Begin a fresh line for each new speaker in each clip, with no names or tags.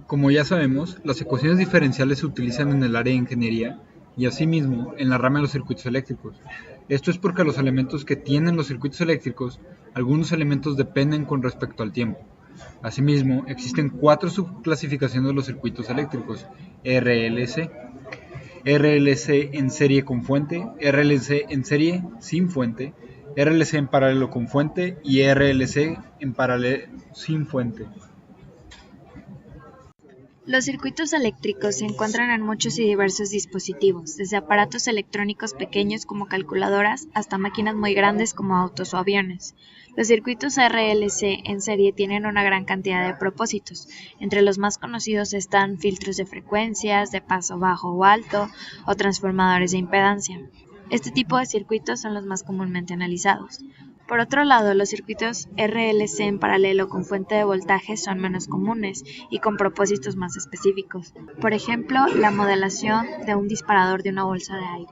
Como ya sabemos, las ecuaciones diferenciales se utilizan en el área de ingeniería y asimismo en la rama de los circuitos eléctricos. Esto es porque los elementos que tienen los circuitos eléctricos, algunos elementos dependen con respecto al tiempo. Asimismo, existen 4 subclasificaciones de los circuitos eléctricos: RLC, RLC en serie con fuente, RLC en serie sin fuente, RLC en paralelo con fuente y RLC en paralelo sin fuente.
Los circuitos eléctricos se encuentran en muchos y diversos dispositivos, desde aparatos electrónicos pequeños como calculadoras hasta máquinas muy grandes como autos o aviones. Los circuitos RLC en serie tienen una gran cantidad de propósitos. Entre los más conocidos están filtros de frecuencias, de paso bajo o alto, o transformadores de impedancia. Este tipo de circuitos son los más comúnmente analizados. Por otro lado, los circuitos RLC en paralelo con fuente de voltaje son menos comunes y con propósitos más específicos. Por ejemplo, la modelación de un disparador de una bolsa de aire.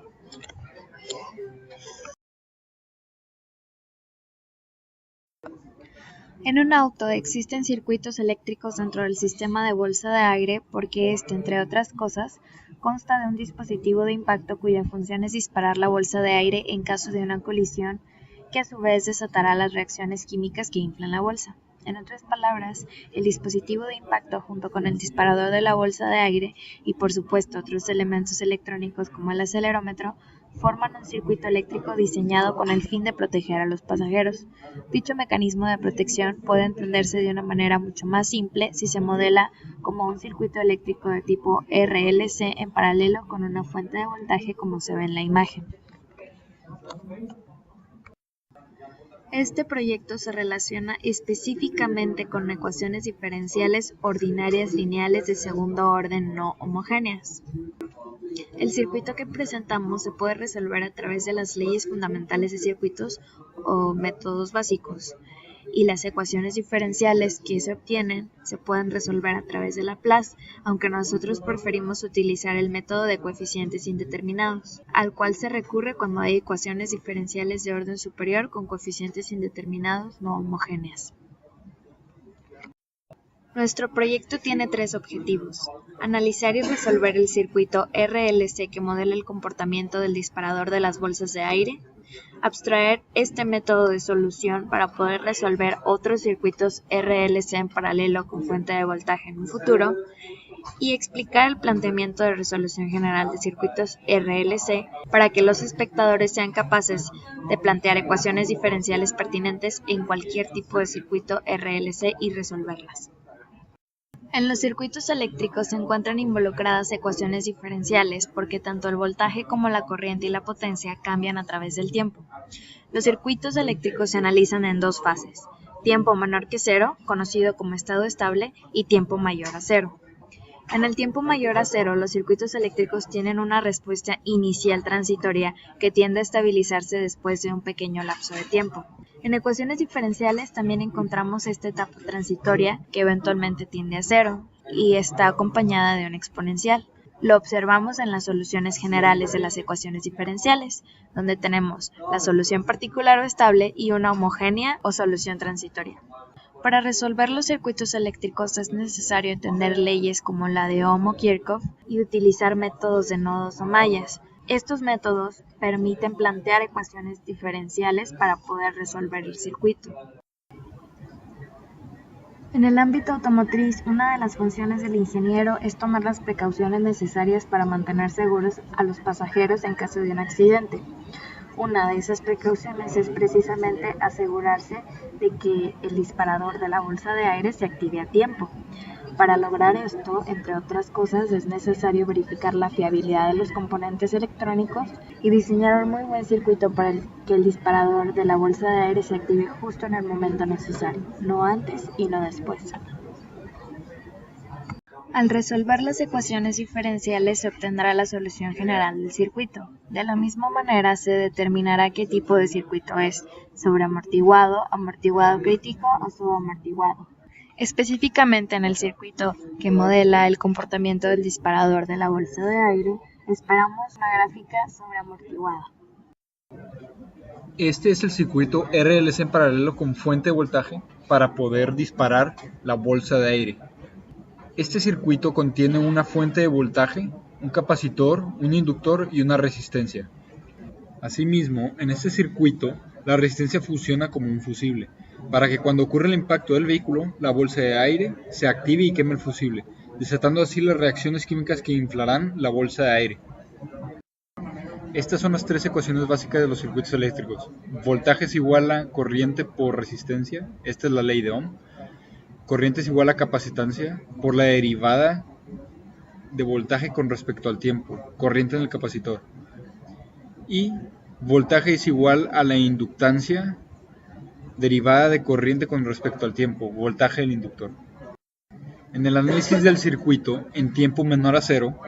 En un auto existen circuitos eléctricos dentro del sistema de bolsa de aire porque este, entre otras cosas, consta de un dispositivo de impacto cuya función es disparar la bolsa de aire en caso de una colisión, que a su vez desatará las reacciones químicas que inflan la bolsa. En otras palabras, el dispositivo de impacto junto con el disparador de la bolsa de aire y por supuesto otros elementos electrónicos como el acelerómetro forman un circuito eléctrico diseñado con el fin de proteger a los pasajeros. Dicho mecanismo de protección puede entenderse de una manera mucho más simple si se modela como un circuito eléctrico de tipo RLC en paralelo con una fuente de voltaje como se ve en la imagen. Este proyecto se relaciona específicamente con ecuaciones diferenciales ordinarias lineales de segundo orden no homogéneas. El circuito que presentamos se puede resolver a través de las leyes fundamentales de circuitos o métodos básicos, y las ecuaciones diferenciales que se obtienen se pueden resolver a través de Laplace, aunque nosotros preferimos utilizar el método de coeficientes indeterminados, al cual se recurre cuando hay ecuaciones diferenciales de orden superior con coeficientes indeterminados no homogéneas. Nuestro proyecto tiene 3 objetivos: analizar y resolver el circuito RLC que modela el comportamiento del disparador de las bolsas de aire, abstraer este método de solución para poder resolver otros circuitos RLC en paralelo con fuente de voltaje en un futuro, y explicar el planteamiento de resolución general de circuitos RLC para que los espectadores sean capaces de plantear ecuaciones diferenciales pertinentes en cualquier tipo de circuito RLC y resolverlas. En los circuitos eléctricos se encuentran involucradas ecuaciones diferenciales porque tanto el voltaje como la corriente y la potencia cambian a través del tiempo. Los circuitos eléctricos se analizan en 2 fases: tiempo menor que cero, conocido como estado estable, y tiempo mayor a cero. En el tiempo mayor a cero, los circuitos eléctricos tienen una respuesta inicial transitoria que tiende a estabilizarse después de un pequeño lapso de tiempo. En ecuaciones diferenciales también encontramos esta etapa transitoria que eventualmente tiende a cero y está acompañada de una exponencial. Lo observamos en las soluciones generales de las ecuaciones diferenciales, donde tenemos la solución particular o estable y una homogénea o solución transitoria. Para resolver los circuitos eléctricos es necesario entender leyes como la de Ohm o Kirchhoff y utilizar métodos de nodos o mallas. Estos métodos permiten plantear ecuaciones diferenciales para poder resolver el circuito. En el ámbito automotriz, una de las funciones del ingeniero es tomar las precauciones necesarias para mantener seguros a los pasajeros en caso de un accidente. Una de esas precauciones es precisamente asegurarse de que el disparador de la bolsa de aire se active a tiempo. Para lograr esto, entre otras cosas, es necesario verificar la fiabilidad de los componentes electrónicos y diseñar un muy buen circuito para que el disparador de la bolsa de aire se active justo en el momento necesario, no antes y no después. Al resolver las ecuaciones diferenciales se obtendrá la solución general del circuito. De la misma manera se determinará qué tipo de circuito es: sobreamortiguado, amortiguado crítico o subamortiguado. Específicamente en el circuito que modela el comportamiento del disparador de la bolsa de aire, esperamos una gráfica sobreamortiguada.
Este es el circuito RLC en paralelo con fuente de voltaje para poder disparar la bolsa de aire. Este circuito contiene una fuente de voltaje, un capacitor, un inductor y una resistencia. Asimismo, en este circuito, la resistencia funciona como un fusible, para que cuando ocurre el impacto del vehículo, la bolsa de aire se active y queme el fusible, desatando así las reacciones químicas que inflarán la bolsa de aire. Estas son las tres ecuaciones básicas de los circuitos eléctricos. Voltaje es igual a corriente por resistencia, esta es la ley de Ohm. Corriente es igual a capacitancia por la derivada de voltaje con respecto al tiempo, corriente en el capacitor. Y voltaje es igual a la inductancia derivada de corriente con respecto al tiempo, voltaje del inductor. En el análisis del circuito en tiempo menor a cero,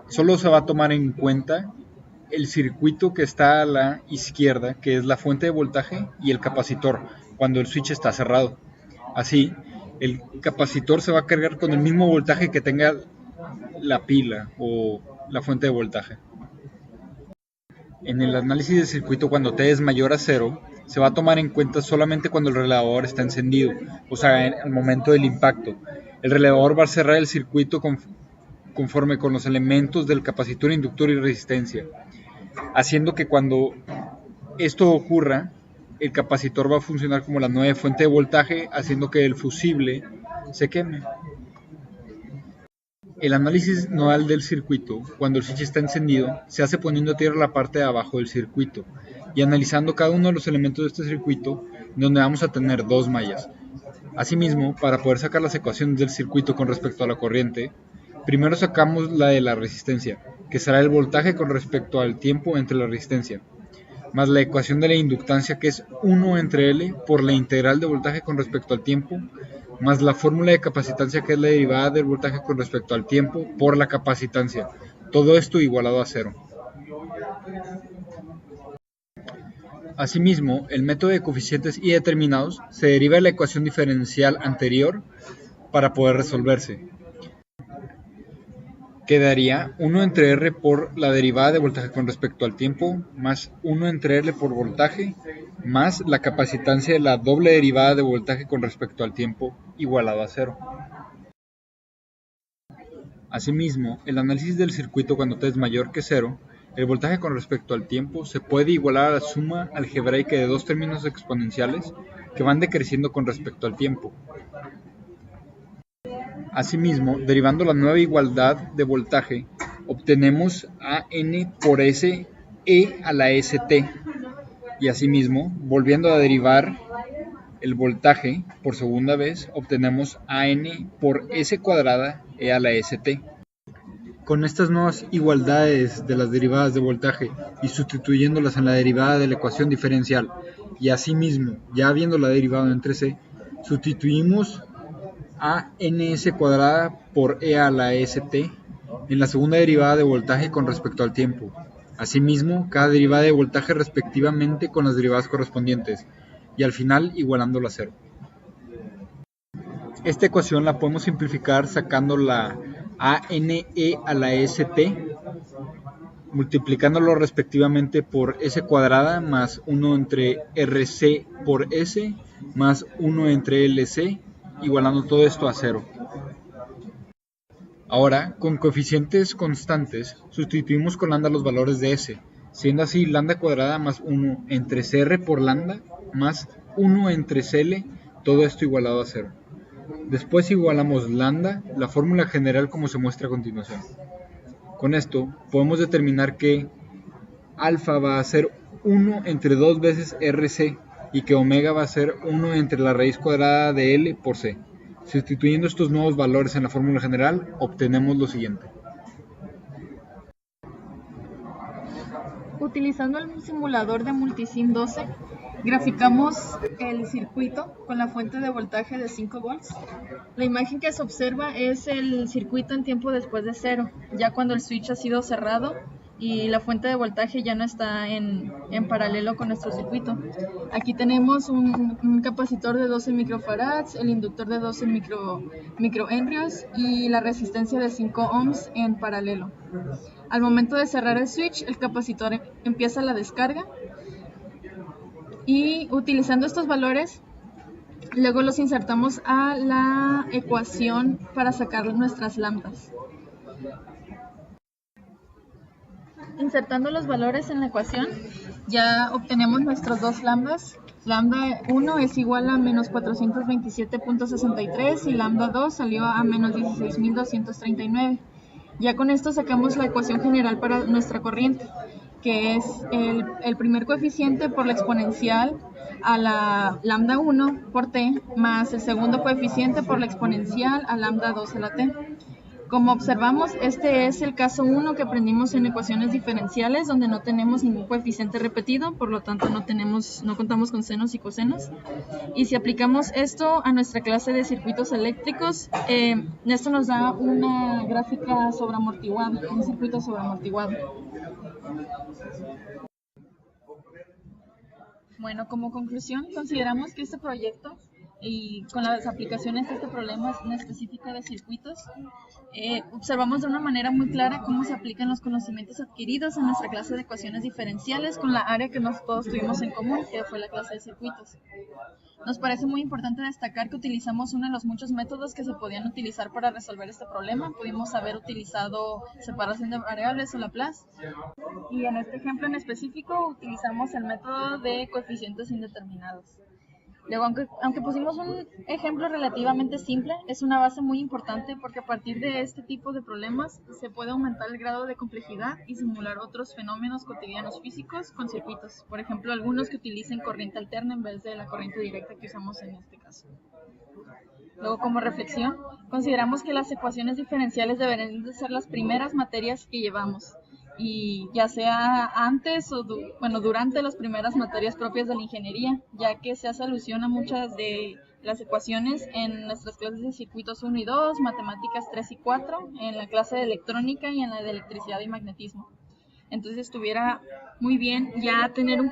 solo se va a tomar en cuenta el circuito que está a la izquierda, que es la fuente de voltaje, y el capacitor, cuando el switch está cerrado. Así, el capacitor se va a cargar con el mismo voltaje que tenga la pila o la fuente de voltaje. En el análisis del circuito cuando T es mayor a 0, se va a tomar en cuenta solamente cuando el relevador está encendido, o sea, al momento del impacto. El relevador va a cerrar el circuito conforme con los elementos del capacitor, inductor y resistencia, haciendo que cuando esto ocurra, el capacitor va a funcionar como la nueva fuente de voltaje, haciendo que el fusible se queme. El análisis nodal del circuito, cuando el switch está encendido, se hace poniendo a tierra la parte de abajo del circuito y analizando cada uno de los elementos de este circuito, donde vamos a tener dos mallas. Asimismo, para poder sacar las ecuaciones del circuito con respecto a la corriente, primero sacamos la de la resistencia, que será el voltaje con respecto al tiempo entre la resistencia, más la ecuación de la inductancia, que es 1 entre L por la integral de voltaje con respecto al tiempo, más la fórmula de capacitancia, que es la derivada del voltaje con respecto al tiempo por la capacitancia. Todo esto igualado a 0. Asimismo, el método de coeficientes y determinados se deriva de la ecuación diferencial anterior para poder resolverse. Quedaría 1 entre R por la derivada de voltaje con respecto al tiempo, más 1 entre L por voltaje, más la capacitancia de la doble derivada de voltaje con respecto al tiempo, igualado a 0. Asimismo, el análisis del circuito cuando T es mayor que 0, el voltaje con respecto al tiempo se puede igualar a la suma algebraica de dos términos exponenciales que van decreciendo con respecto al tiempo. Asimismo, derivando la nueva igualdad de voltaje, obtenemos a n por s e a la st. Y asimismo, volviendo a derivar el voltaje por segunda vez, obtenemos a n por s cuadrada e a la st. Con estas nuevas igualdades de las derivadas de voltaje y sustituyéndolas en la derivada de la ecuación diferencial, y asimismo, ya habiéndola derivado entre c, sustituimos a ns cuadrada por e a la st en la segunda derivada de voltaje con respecto al tiempo. Asimismo, cada derivada de voltaje respectivamente con las derivadas correspondientes, y al final igualándola a 0. Esta ecuación la podemos simplificar sacando la ane a la st, multiplicándolo respectivamente por s cuadrada más 1 entre rc por s más 1 entre lc, igualando todo esto a 0. Ahora, con coeficientes constantes, sustituimos con lambda los valores de s, siendo así lambda cuadrada más 1 entre cr por lambda más 1 entre cl, todo esto igualado a 0. Después igualamos lambda, la fórmula general como se muestra a continuación. Con esto podemos determinar que alfa va a ser 1 entre 2 veces rc y que omega va a ser 1 entre la raíz cuadrada de L por C. Sustituyendo estos nuevos valores en la fórmula general, obtenemos lo siguiente.
Utilizando el simulador de Multisim 12, graficamos el circuito con la fuente de voltaje de 5 volts. La imagen que se observa es el circuito en tiempo después de 0, ya cuando el switch ha sido cerrado y la fuente de voltaje ya no está en paralelo con nuestro circuito. Aquí tenemos un capacitor de 12 microfarads, el inductor de 12 microhenrios y la resistencia de 5 ohms en paralelo. Al momento de cerrar el switch, el capacitor empieza la descarga y utilizando estos valores, Luego los insertamos a la ecuación para sacar nuestras lambdas. Insertando los valores en la ecuación, ya obtenemos nuestros dos lambdas. Lambda 1 es igual a menos 427.63 y lambda 2 salió a menos 16.239. Ya con esto sacamos la ecuación general para nuestra corriente, que es el primer coeficiente por la exponencial a la lambda 1 por t, más el segundo coeficiente por la exponencial a lambda 2 a la t. Como observamos, este es el caso 1 que aprendimos en ecuaciones diferenciales, donde no tenemos ningún coeficiente repetido, por lo tanto no contamos con senos y cosenos. Y si aplicamos esto a nuestra clase de circuitos eléctricos, esto nos da una gráfica sobreamortiguada, un circuito sobreamortiguado. Bueno, como conclusión, consideramos que este proyecto y con las aplicaciones de este problema en específico de circuitos, observamos de una manera muy clara cómo se aplican los conocimientos adquiridos en nuestra clase de ecuaciones diferenciales con la área que todos tuvimos en común, que fue la clase de circuitos. Nos parece muy importante destacar que utilizamos uno de los muchos métodos que se podían utilizar para resolver este problema. Pudimos haber utilizado separación de variables o Laplace, y en este ejemplo en específico utilizamos el método de coeficientes indeterminados. Luego, aunque pusimos un ejemplo relativamente simple, es una base muy importante porque a partir de este tipo de problemas se puede aumentar el grado de complejidad y simular otros fenómenos cotidianos físicos con circuitos, por ejemplo, algunos que utilicen corriente alterna en vez de la corriente directa que usamos en este caso. Luego, como reflexión, consideramos que las ecuaciones diferenciales deberían de ser las primeras materias que llevamos, y ya sea antes o durante las primeras materias propias de la ingeniería, ya que se hace alusión a muchas de las ecuaciones en nuestras clases de circuitos 1 y 2, matemáticas 3 y 4, en la clase de electrónica y en la de electricidad y magnetismo. Entonces estuviera muy bien ya tener un